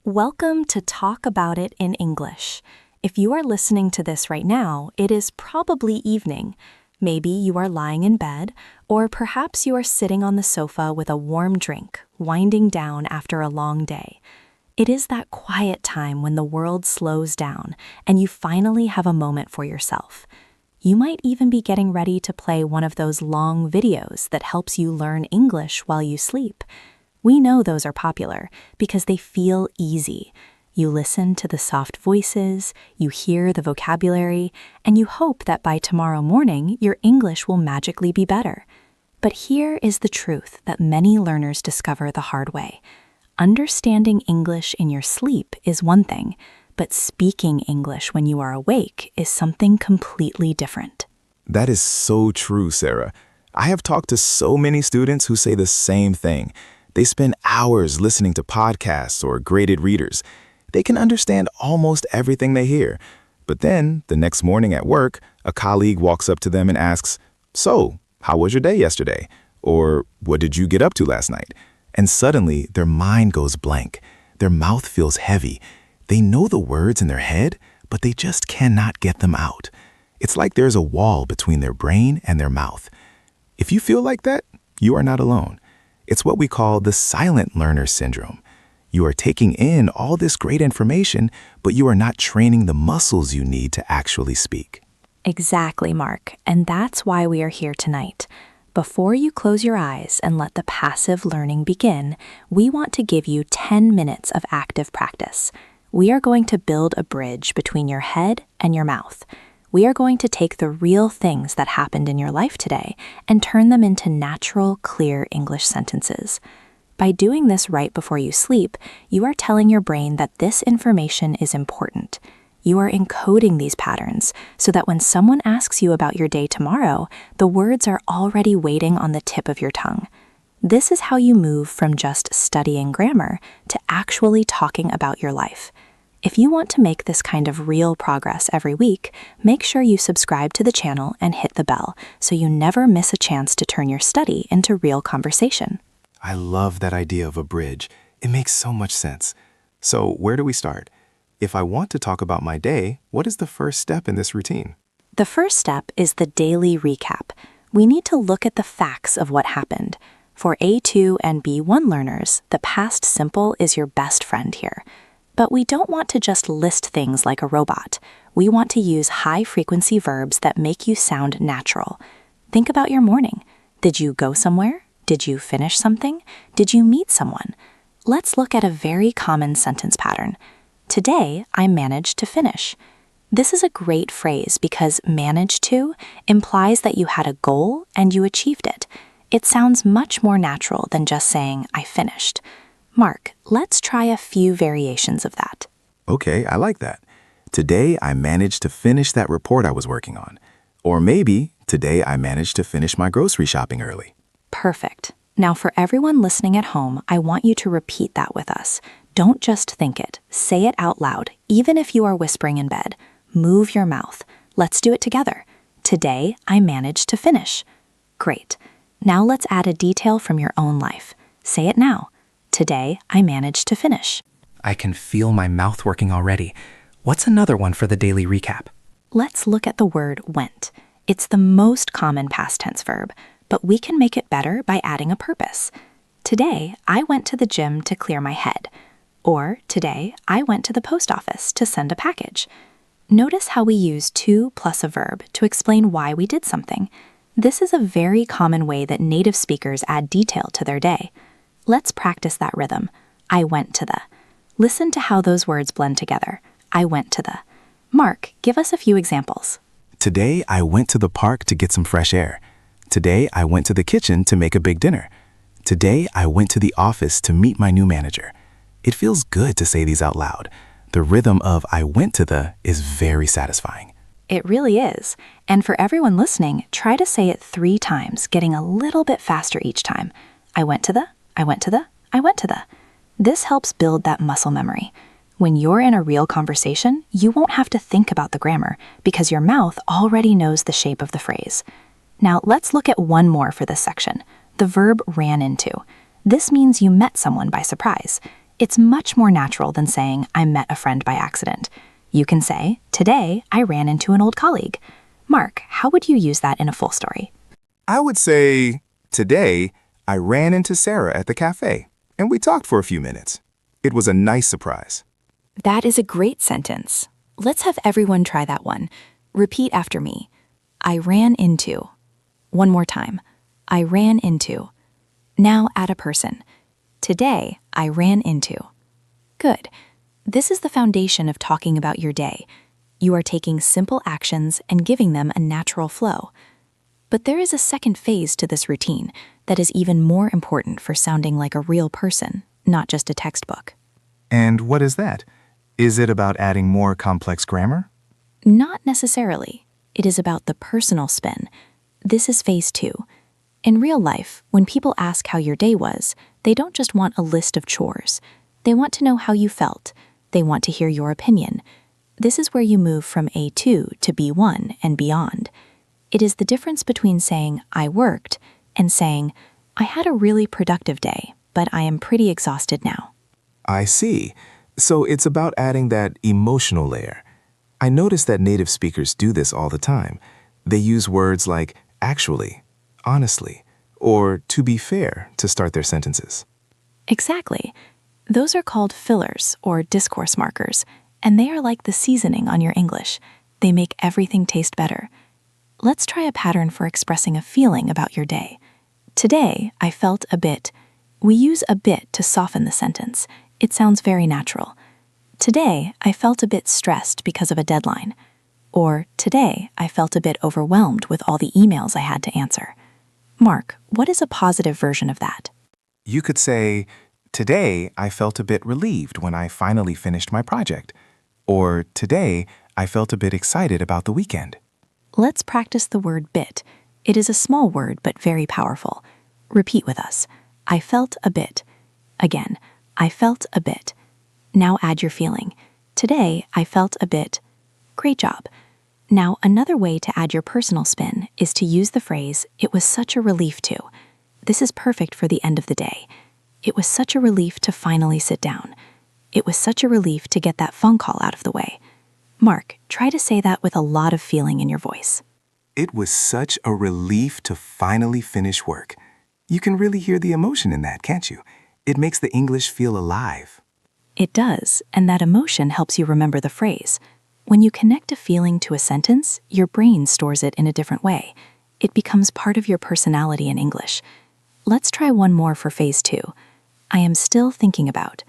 Welcome to Talk About It in English. If you are listening to this right now, it is probably evening. Maybe you are lying in bed, or perhaps you are sitting on the sofa with a warm drink, winding down after a long day. It is that quiet time when the world slows down and you finally have a moment for yourself. You might even be getting ready to play one of those long videos that helps you learn English while you sleep. We know those are popular because they feel easy. You listen to the soft voices, you hear the vocabulary, and you hope that by tomorrow morning your English will magically be better. But here is the truth that many learners discover the hard way. Understanding English in your sleep is one thing, but speaking English when you are awake is something completely different. That is so true, Sarah. I have talked to so many students who say the same thing. They spend hours listening to podcasts or graded readers. They can understand almost everything they hear. But then, the next morning at work, a colleague walks up to them and asks, "So, how was your day yesterday?" Or, "What did you get up to last night?" And suddenly, their mind goes blank. Their mouth feels heavy. They know the words in their head, but they just cannot get them out. It's like there's a wall between their brain and their mouth. If you feel like that, you are not alone. It's what we call the silent learner syndrome. You are taking in all this great information, but you are not training the muscles you need to actually speak. Exactly, Mark, and that's why we are here tonight. Before you close your eyes and let the passive learning begin, we want to give you 10 minutes of active practice. We are going to build a bridge between your head and your mouth. We are going to take the real things that happened in your life today and turn them into natural, clear English sentences. By doing this right before you sleep, you are telling your brain that this information is important. You are encoding these patterns so that when someone asks you about your day tomorrow, the words are already waiting on the tip of your tongue. This is how you move from just studying grammar to actually talking about your life. If you want to make this kind of real progress every week, make sure you subscribe to the channel and hit the bell so you never miss a chance to turn your study into real conversation. I love that idea of a bridge. It makes so much sense. So, where do we start? If I want to talk about my day, what is the first step in this routine? The first step is the daily recap. We need to look at the facts of what happened. For A2 and B1 learners, the past simple is your best friend here. But we don't want to just list things like a robot. We want to use high-frequency verbs that make you sound natural. Think about your morning. Did you go somewhere? Did you finish something? Did you meet someone? Let's look at a very common sentence pattern. Today, I managed to finish. This is a great phrase because manage to implies that you had a goal and you achieved it. It sounds much more natural than just saying, I finished. Mark, let's try a few variations of that. Okay, I like that. Today, I managed to finish that report I was working on. Or maybe, today I managed to finish my grocery shopping early. Perfect. Now for everyone listening at home, I want you to repeat that with us. Don't just think it. Say it out loud, even if you are whispering in bed. Move your mouth. Let's do it together. Today, I managed to finish. Great. Now let's add a detail from your own life. Say it now. Today, I managed to finish. I can feel my mouth working already. What's another one for the daily recap? Let's look at the word went. It's the most common past tense verb, but we can make it better by adding a purpose. Today, I went to the gym to clear my head. Or, today, I went to the post office to send a package. Notice how we use to plus a verb to explain why we did something. This is a very common way that native speakers add detail to their day. Let's practice that rhythm. I went to the. Listen to how those words blend together. I went to the. Mark, give us a few examples. Today, I went to the park to get some fresh air. Today, I went to the kitchen to make a big dinner. Today, I went to the office to meet my new manager. It feels good to say these out loud. The rhythm of I went to the is very satisfying. It really is. And for everyone listening, try to say it 3 times, getting a little bit faster each time. I went to the. I went to the, I went to the. This helps build that muscle memory. When you're in a real conversation, you won't have to think about the grammar because your mouth already knows the shape of the phrase. Now let's look at one more for this section, the verb ran into. This means you met someone by surprise. It's much more natural than saying, I met a friend by accident. You can say, today I ran into an old colleague. Mark, how would you use that in a full story? I would say, today, I ran into Sarah at the cafe, and we talked for a few minutes. It was a nice surprise. That is a great sentence. Let's have everyone try that one. Repeat after me. I ran into. One more time. I ran into. Now add a person. Today, I ran into. Good. This is the foundation of talking about your day. You are taking simple actions and giving them a natural flow. But there is a second phase to this routine that is even more important for sounding like a real person, not just a textbook. And what is that? Is it about adding more complex grammar? Not necessarily. It is about the personal spin. This is phase 2. In real life, when people ask how your day was, they don't just want a list of chores. They want to know how you felt. They want to hear your opinion. This is where you move from A2 to B1 and beyond. It is the difference between saying, I worked, and saying, I had a really productive day, but I am pretty exhausted now. I see. So it's about adding that emotional layer. I notice that native speakers do this all the time. They use words like actually, honestly, or to be fair to start their sentences. Exactly. Those are called fillers or discourse markers, and they are like the seasoning on your English. They make everything taste better. Let's try a pattern for expressing a feeling about your day. Today, I felt a bit. We use a bit to soften the sentence. It sounds very natural. Today, I felt a bit stressed because of a deadline. Or, today, I felt a bit overwhelmed with all the emails I had to answer. Mark, what is a positive version of that? You could say, today I felt a bit relieved when I finally finished my project. Or, today I felt a bit excited about the weekend. Let's practice the word bit. It is a small word but very powerful. Repeat with us. I felt a bit. Again, I felt a bit. Now add your feeling. Today, I felt a bit. Great job. Now, another way to add your personal spin is to use the phrase, it was such a relief to. This is perfect for the end of the day. It was such a relief to finally sit down. It was such a relief to get that phone call out of the way. Mark, try to say that with a lot of feeling in your voice. It was such a relief to finally finish work. You can really hear the emotion in that, can't you? It makes the English feel alive. It does, and that emotion helps you remember the phrase. When you connect a feeling to a sentence, your brain stores it in a different way. It becomes part of your personality in English. Let's try one more for phase 2. I am still thinking about.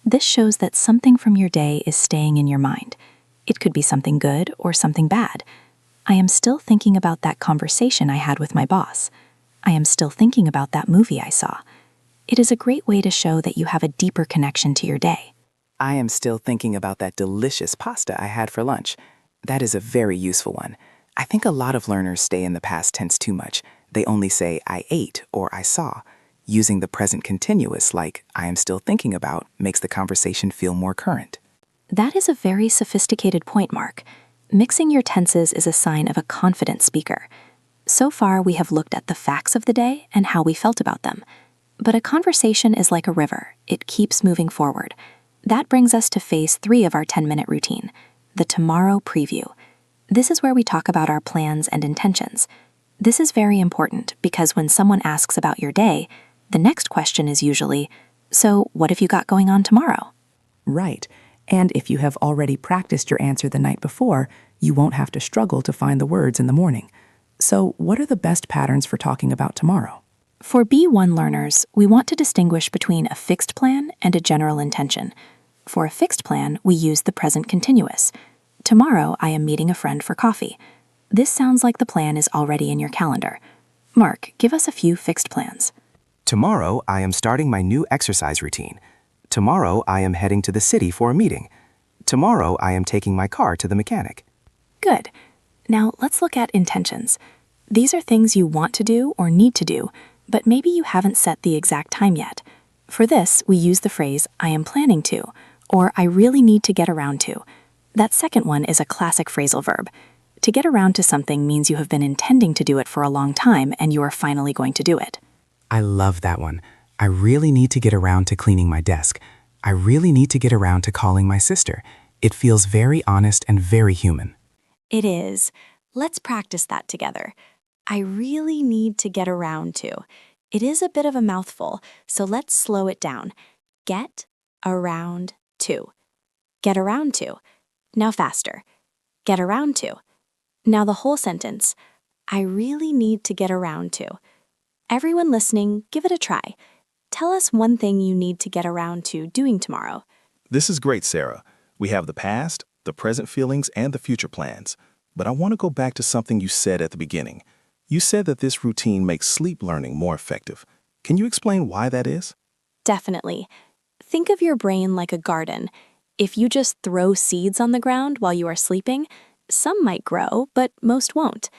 This shows that something from your day is staying in your mind. It could be something good or something bad. I am still thinking about that conversation I had with my boss. I am still thinking about that movie I saw. It is a great way to show that you have a deeper connection to your day. I am still thinking about that delicious pasta I had for lunch. That is a very useful one. I think a lot of learners stay in the past tense too much. They only say I ate or I saw. Using the present continuous like I am still thinking about makes the conversation feel more current. That is a very sophisticated point, Mark. Mixing your tenses is a sign of a confident speaker. So far, we have looked at the facts of the day and how we felt about them. But a conversation is like a river. It keeps moving forward. That brings us to phase 3 of our 10-minute routine, the tomorrow preview. This is where we talk about our plans and intentions. This is very important because when someone asks about your day, the next question is usually, so what have you got going on tomorrow? Right. And if you have already practiced your answer the night before, you won't have to struggle to find the words in the morning. So, what are the best patterns for talking about tomorrow? For B1 learners, we want to distinguish between a fixed plan and a general intention. For a fixed plan, we use the present continuous. Tomorrow, I am meeting a friend for coffee. This sounds like the plan is already in your calendar. Mark, give us a few fixed plans. Tomorrow, I am starting my new exercise routine. Tomorrow, I am heading to the city for a meeting. Tomorrow, I am taking my car to the mechanic. Good. Now, let's look at intentions. These are things you want to do or need to do, but maybe you haven't set the exact time yet. For this, we use the phrase, I am planning to, or I really need to get around to. That second one is a classic phrasal verb. To get around to something means you have been intending to do it for a long time and you are finally going to do it. I love that one. I really need to get around to cleaning my desk. I really need to get around to calling my sister. It feels very honest and very human. It is. Let's practice that together. I really need to get around to. It is a bit of a mouthful, so let's slow it down. Get around to. Get around to. Now faster. Get around to. Now the whole sentence. I really need to get around to. Everyone listening, give it a try. Tell us one thing you need to get around to doing tomorrow. This is great, Sarah. We have the past, the present feelings, and the future plans. But I want to go back to something you said at the beginning. You said that this routine makes sleep learning more effective. Can you explain why that is? Definitely. Think of your brain like a garden. If you just throw seeds on the ground while you are sleeping, some might grow, but most won't.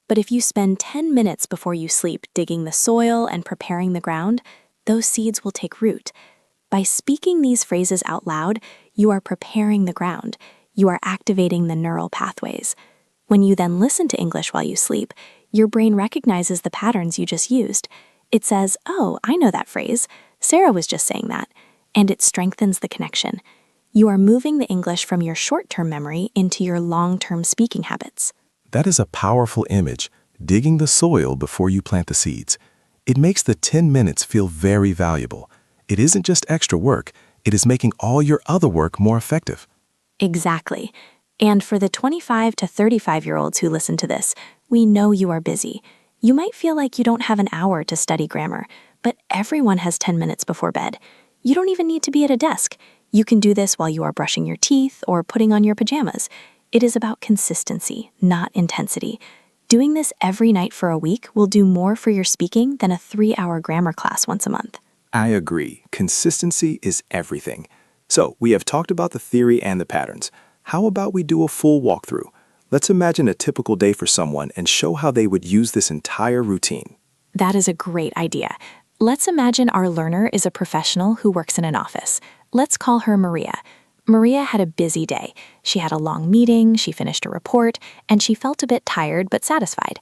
But if you spend 10 minutes before you sleep digging the soil and preparing the ground, those seeds will take root. By speaking these phrases out loud, you are preparing the ground. You are activating the neural pathways. When you then listen to English while you sleep, your brain recognizes the patterns you just used. It says, "Oh, I know that phrase. Sarah was just saying that." And it strengthens the connection. You are moving the English from your short-term memory into your long-term speaking habits. That is a powerful image, digging the soil before you plant the seeds. It makes the 10 minutes feel very valuable. It isn't just extra work, it is making all your other work more effective. Exactly. And for the 25 to 35-year-olds who listen to this, we know you are busy. You might feel like you don't have an hour to study grammar, but everyone has 10 minutes before bed. You don't even need to be at a desk. You can do this while you are brushing your teeth or putting on your pajamas. It is about consistency, not intensity. Doing this every night for a week will do more for your speaking than a 3-hour grammar class once a month. I agree. Consistency is everything. So, we have talked about the theory and the patterns. How about we do a full walkthrough? Let's imagine a typical day for someone and show how they would use this entire routine. That is a great idea. Let's imagine our learner is a professional who works in an office. Let's call her Maria. Maria had a busy day. She had a long meeting, she finished a report, and she felt a bit tired but satisfied.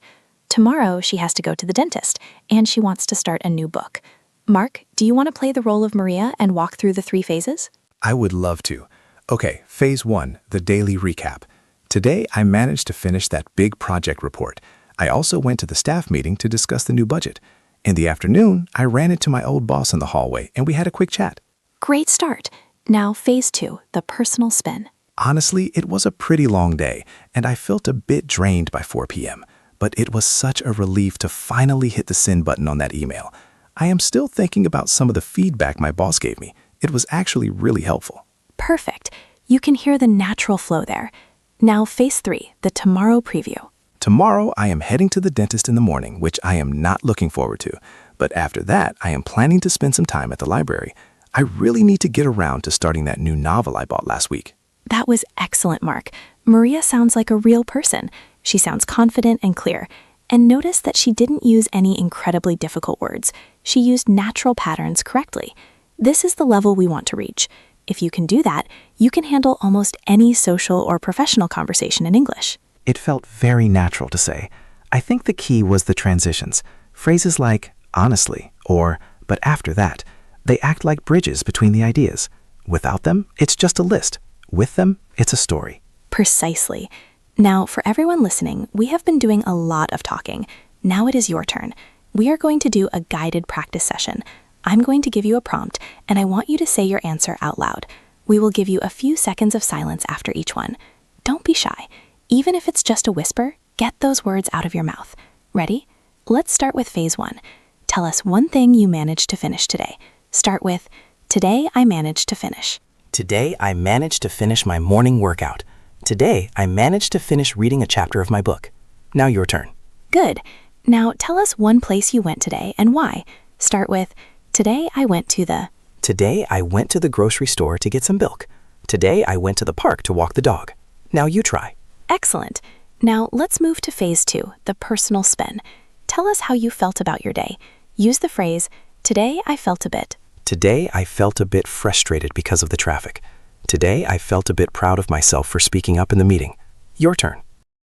Tomorrow, she has to go to the dentist, and she wants to start a new book. Mark, do you want to play the role of Maria and walk through the 3 phases? I would love to. Okay, phase 1, the daily recap. Today, I managed to finish that big project report. I also went to the staff meeting to discuss the new budget. In the afternoon, I ran into my old boss in the hallway and we had a quick chat. Great start. Now, phase 2, the personal spin. Honestly, it was a pretty long day, and I felt a bit drained by 4 p.m., but it was such a relief to finally hit the send button on that email. I am still thinking about some of the feedback my boss gave me. It was actually really helpful. Perfect. You can hear the natural flow there. Now, phase 3, the tomorrow preview. Tomorrow, I am heading to the dentist in the morning, which I am not looking forward to. But after that, I am planning to spend some time at the library. I really need to get around to starting that new novel I bought last week. That was excellent, Mark. Maria sounds like a real person. She sounds confident and clear. And notice that she didn't use any incredibly difficult words. She used natural patterns correctly. This is the level we want to reach. If you can do that, you can handle almost any social or professional conversation in English. It felt very natural to say. I think the key was the transitions. Phrases like, honestly, or, but after that. They act like bridges between the ideas. Without them, it's just a list. With them, it's a story. Precisely. Now, for everyone listening, we have been doing a lot of talking. Now it is your turn. We are going to do a guided practice session. I'm going to give you a prompt, and I want you to say your answer out loud. We will give you a few seconds of silence after each one. Don't be shy. Even if it's just a whisper, get those words out of your mouth. Ready? Let's start with phase 1. Tell us one thing you managed to finish today. Start with, today I managed to finish. Today, I managed to finish my morning workout. Today, I managed to finish reading a chapter of my book. Now your turn. Good. Now tell us one place you went today and why. Start with, today I went to the... Today, I went to the grocery store to get some milk. Today, I went to the park to walk the dog. Now you try. Excellent. Now let's move to phase 2, the personal spin. Tell us how you felt about your day. Use the phrase, today I felt a bit. Today, I felt a bit frustrated because of the traffic. Today, I felt a bit proud of myself for speaking up in the meeting. Your turn.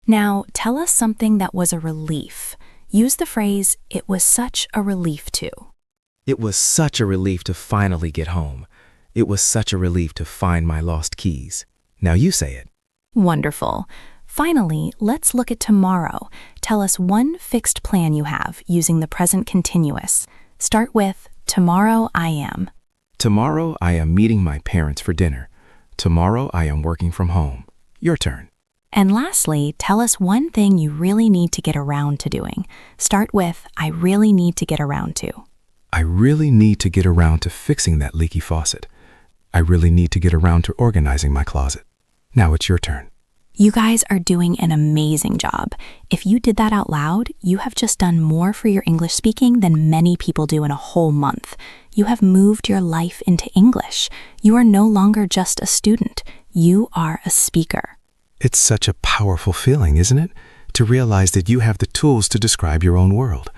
Now, tell us something that was a relief. Use the phrase, it was such a relief to. It was such a relief to finally get home. It was such a relief to find my lost keys. Now you say it. Wonderful. Finally, let's look at tomorrow. Tell us one fixed plan you have using the present continuous. Start with, tomorrow I am. Tomorrow I am meeting my parents for dinner. Tomorrow I am working from home. Your turn. And lastly, tell us one thing you really need to get around to doing. Start with, I really need to get around to. I really need to get around to fixing that leaky faucet. I really need to get around to organizing my closet. Now it's your turn. You guys are doing an amazing job. If you did that out loud, you have just done more for your English speaking than many people do in a whole month. You have moved your life into English. You are no longer just a student. You are a speaker. It's such a powerful feeling, isn't it? To realize that you have the tools to describe your own world.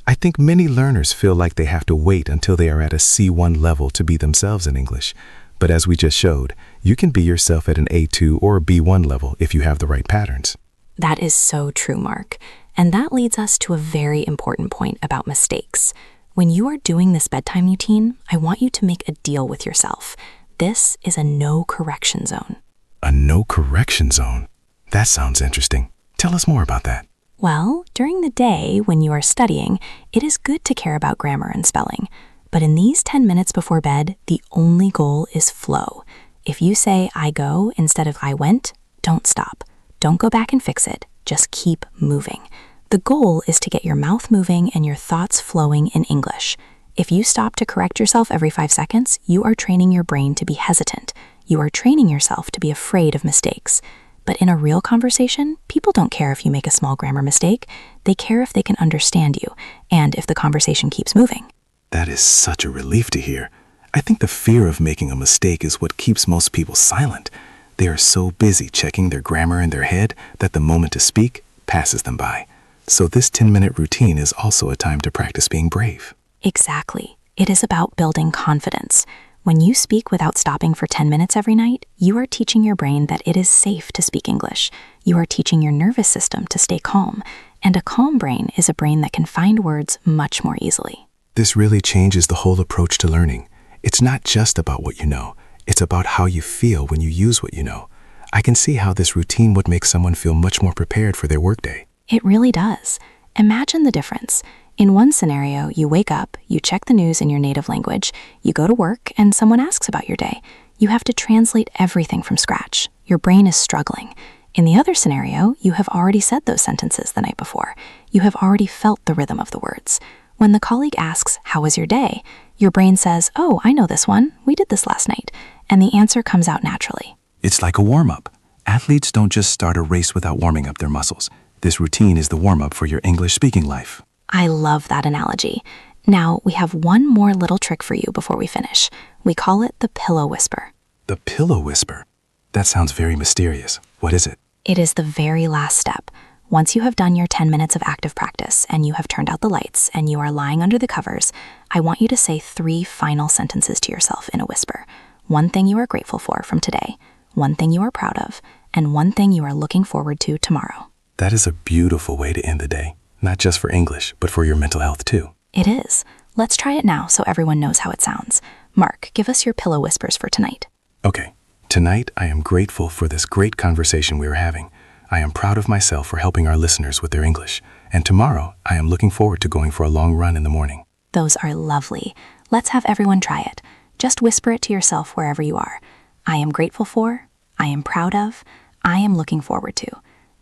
I think many learners feel like they have to wait until they are at a C1 level to be themselves in English. But as we just showed, you can be yourself at an A2 or a B1 level if you have the right patterns. That is so true, Mark. And that leads us to a very important point about mistakes. When you are doing this bedtime routine, I want you to make a deal with yourself. This is a no correction zone. A no correction zone? That sounds interesting. Tell us more about that. Well, during the day when you are studying, it is good to care about grammar and spelling. But in these 10 minutes before bed, the only goal is flow. If you say I go instead of I went, don't stop. Don't go back and fix it. Just keep moving. The goal is to get your mouth moving and your thoughts flowing in English. If you stop to correct yourself every 5 seconds, you are training your brain to be hesitant. You are training yourself to be afraid of mistakes. But in a real conversation, people don't care if you make a small grammar mistake. They care if they can understand you and if the conversation keeps moving. That is such a relief to hear. I think the fear of making a mistake is what keeps most people silent. They are so busy checking their grammar in their head that the moment to speak passes them by. So this 10-minute routine is also a time to practice being brave. Exactly. It is about building confidence. When you speak without stopping for 10 minutes every night, you are teaching your brain that it is safe to speak English. You are teaching your nervous system to stay calm. And a calm brain is a brain that can find words much more easily. This really changes the whole approach to learning. It's not just about what you know. It's about how you feel when you use what you know. I can see how this routine would make someone feel much more prepared for their workday. It really does. Imagine the difference. In one scenario, you wake up, you check the news in your native language, you go to work, and someone asks about your day. You have to translate everything from scratch. Your brain is struggling. In the other scenario, you have already said those sentences the night before. You have already felt the rhythm of the words. When the colleague asks, "How was your day?" your brain says, "Oh, I know this one. We did this last night." And the answer comes out naturally. It's like a warm-up. Athletes don't just start a race without warming up their muscles. This routine is the warm-up for your English speaking life. I love that analogy. Now, we have one more little trick for you before we finish. We call it the pillow whisper. The pillow whisper? That sounds very mysterious. What is it? It is the very last step. Once you have done your 10 minutes of active practice and you have turned out the lights and you are lying under the covers, I want you to say 3 final sentences to yourself in a whisper. One thing you are grateful for from today, one thing you are proud of, and one thing you are looking forward to tomorrow. That is a beautiful way to end the day. Not just for English, but for your mental health too. It is. Let's try it now so everyone knows how it sounds. Mark, give us your pillow whispers for tonight. Okay. Tonight, I am grateful for this great conversation we are having. I am proud of myself for helping our listeners with their English. And tomorrow, I am looking forward to going for a long run in the morning. Those are lovely. Let's have everyone try it. Just whisper it to yourself wherever you are. I am grateful for, I am proud of, I am looking forward to.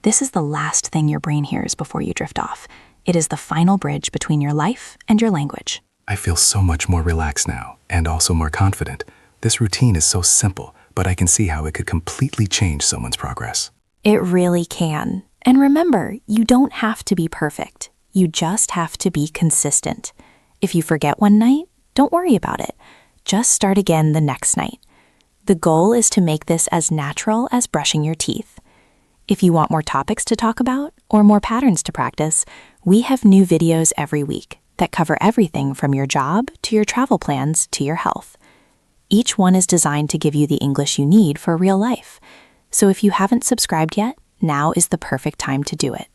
This is the last thing your brain hears before you drift off. It is the final bridge between your life and your language. I feel so much more relaxed now, and also more confident. This routine is so simple, but I can see how it could completely change someone's progress. It really can. And remember, you don't have to be perfect. You just have to be consistent. If you forget one night, don't worry about it. Just start again the next night. The goal is to make this as natural as brushing your teeth. If you want more topics to talk about or more patterns to practice, we have new videos every week that cover everything from your job to your travel plans to your health. Each one is designed to give you the English you need for real life. So if you haven't subscribed yet, now is the perfect time to do it.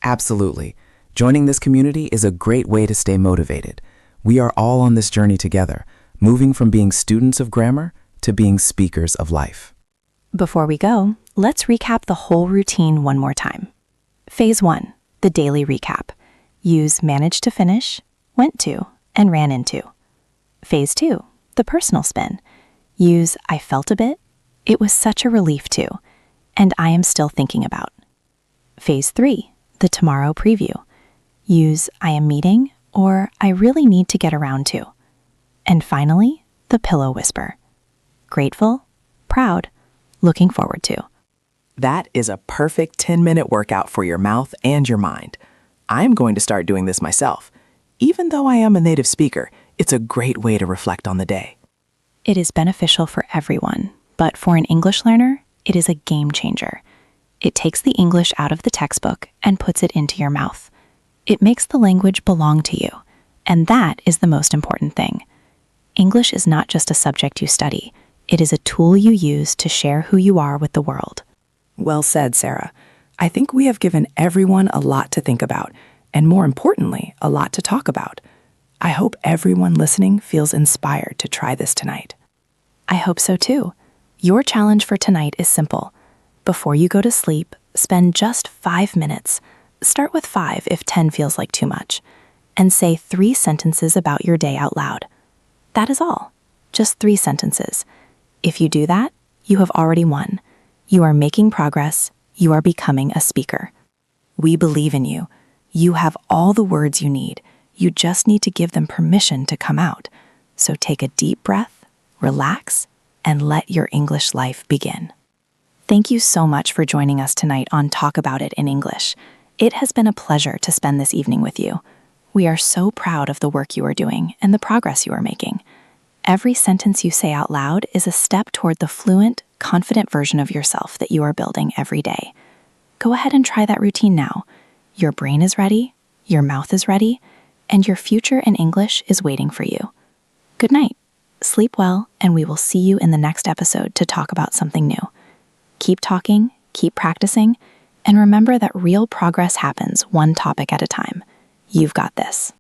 Absolutely. Joining this community is a great way to stay motivated. We are all on this journey together. moving from being students of grammar to being speakers of life. Before we go, let's recap the whole routine one more time. Phase 1, the daily recap. Use managed to finish, went to, and ran into. Phase 2, the personal spin. Use I felt a bit, it was such a relief to, and I am still thinking about. Phase 3, the tomorrow preview. Use I am meeting or I really need to get around to. And finally, the pillow whisper. Grateful, proud, looking forward to. That is a perfect 10-minute workout for your mouth and your mind. I'm going to start doing this myself. Even though I am a native speaker, it's a great way to reflect on the day. It is beneficial for everyone, but for an English learner, it is a game changer. It takes the English out of the textbook and puts it into your mouth. It makes the language belong to you, and that is the most important thing. English is not just a subject you study. It is a tool you use to share who you are with the world. Well said, Sarah. I think we have given everyone a lot to think about, and more importantly, a lot to talk about. I hope everyone listening feels inspired to try this tonight. I hope so too. Your challenge for tonight is simple. Before you go to sleep, spend just 5 minutes. Start with 5 if 10 feels like too much, and say 3 sentences about your day out loud. That is all. Just 3 sentences. If you do that, you have already won. You are making progress. You are becoming a speaker. We believe in you. You have all the words you need. You just need to give them permission to come out. So take a deep breath, relax, and let your English life begin. Thank you so much for joining us tonight on Talk About It in English. It has been a pleasure to spend this evening with you. We are so proud of the work you are doing and the progress you are making. Every sentence you say out loud is a step toward the fluent, confident version of yourself that you are building every day. Go ahead and try that routine now. Your brain is ready, your mouth is ready, and your future in English is waiting for you. Good night. Sleep well, and we will see you in the next episode to talk about something new. Keep talking, keep practicing, and remember that real progress happens one topic at a time. You've got this.